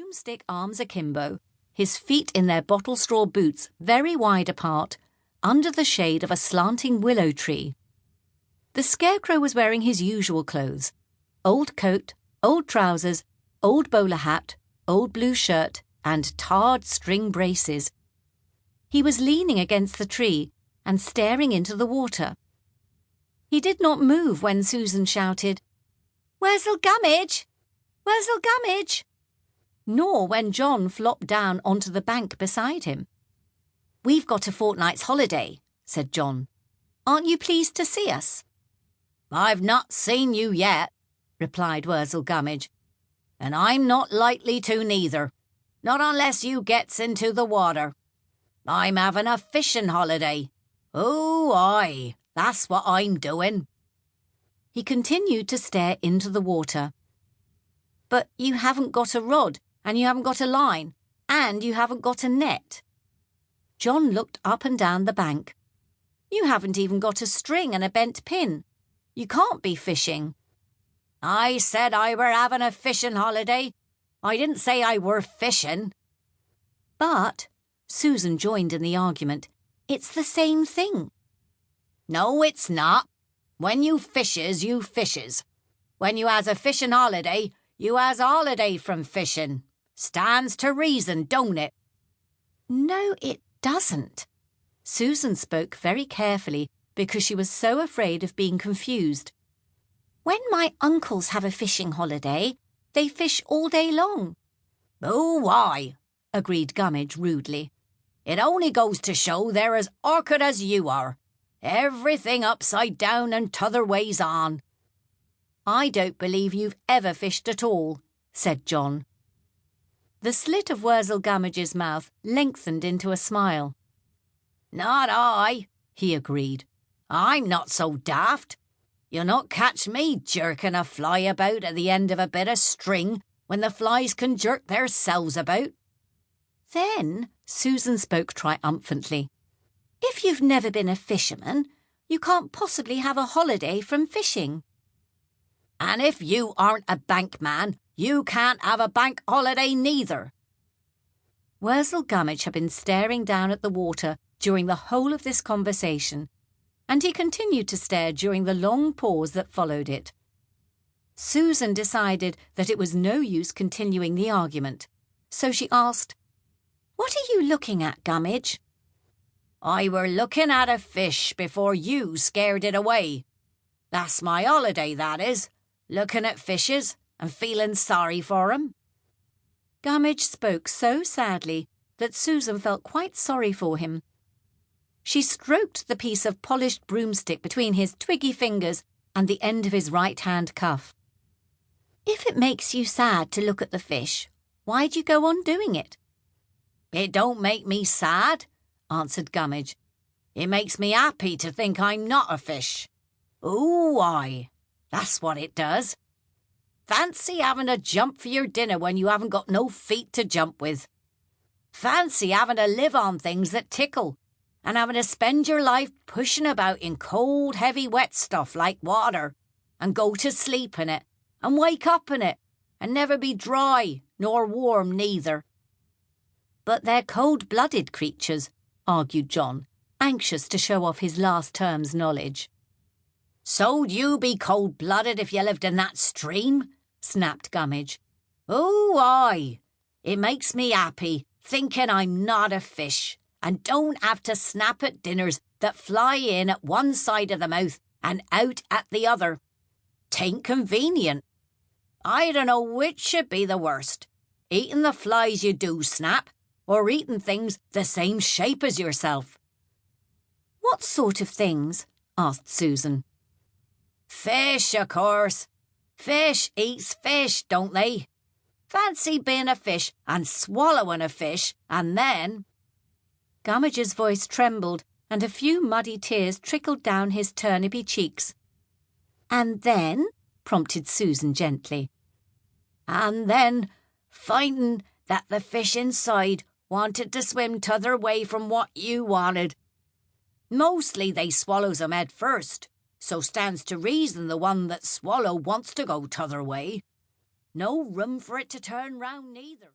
broomstick arms akimbo, his feet in their bottle straw boots very wide apart, under the shade of a slanting willow tree. The Scarecrow was wearing his usual clothes: old coat, old trousers, old bowler hat, old blue shirt, and tarred string braces. He was leaning against the tree and staring into the water. He did not move when Susan shouted, "Worzel Gummidge! Worzel Gummidge!" nor when John flopped down onto the bank beside him. "We've got a fortnight's holiday," said John. "Aren't you pleased to see us?" "I've not seen you yet," replied Worzel Gummidge, "and I'm not likely to neither, not unless you gets into the water. I'm having a fishing holiday. Oh, aye, that's what I'm doing." He continued to stare into the water. "But you haven't got a rod, and you haven't got a line, and you haven't got a net." John looked up and down the bank. "You haven't even got a string and a bent pin. You can't be fishing." "I said I were having a fishing holiday. I didn't say I were fishing." "But," Susan joined in the argument, "it's the same thing." "No, it's not. When you fishes, you fishes. When you has a fishing holiday, you has a holiday from fishing. Stands to reason, don't it?" "No, it doesn't." Susan spoke very carefully because she was so afraid of being confused. "When my uncles have a fishing holiday, they fish all day long." "Oh, why?" agreed Gummidge rudely. "It only goes to show they're as awkward as you are. Everything upside down and t'other ways on." "I don't believe you've ever fished at all," said John. The slit of Worzel Gummidge's mouth lengthened into a smile. "Not I," he agreed. "I'm not so daft. You'll not catch me jerking a fly about at the end of a bit of string when the flies can jerk theirselves about." "Then," Susan spoke triumphantly, "if you've never been a fisherman, you can't possibly have a holiday from fishing." "And if you aren't a bank man, you can't have a bank holiday neither." Worzel Gummidge had been staring down at the water during the whole of this conversation, and he continued to stare during the long pause that followed it. Susan decided that it was no use continuing the argument, so she asked, "What are you looking at, Gummidge?" "I were looking at a fish before you scared it away. That's my holiday, that is, looking at fishes and feeling sorry for 'em." Gummidge spoke so sadly that Susan felt quite sorry for him. She stroked the piece of polished broomstick between his twiggy fingers and the end of his right-hand cuff. "If it makes you sad to look at the fish, why'd you go on doing it?" "It don't make me sad," answered Gummidge. "It makes me happy to think I'm not a fish. Ooh, aye, that's what it does. Fancy having to jump for your dinner when you haven't got no feet to jump with. Fancy having to live on things that tickle, and having to spend your life pushing about in cold, heavy, wet stuff like water, and go to sleep in it, and wake up in it, and never be dry nor warm neither." "But they're cold-blooded creatures," argued John, anxious to show off his last term's knowledge. "So'd you be cold-blooded if you lived in that stream," snapped Gummidge. "Oh, aye, it makes me happy thinking I'm not a fish, and don't have to snap at dinners that fly in at one side of the mouth and out at the other. 'Tain't convenient. I dunno which should be the worst, eating the flies you do snap, or eating things the same shape as yourself." "What sort of things?" asked Susan. "Fish, of course. Fish eats fish, don't they? Fancy being a fish and swallowing a fish, and then—" Gummidge's voice trembled, and a few muddy tears trickled down his turnipy cheeks. "And then?" prompted Susan gently. "And then finding that the fish inside wanted to swim t'other way from what you wanted. Mostly they swallows 'em head first, so stands to reason the one that swallow wants to go t'other way. No room for it to turn round neither."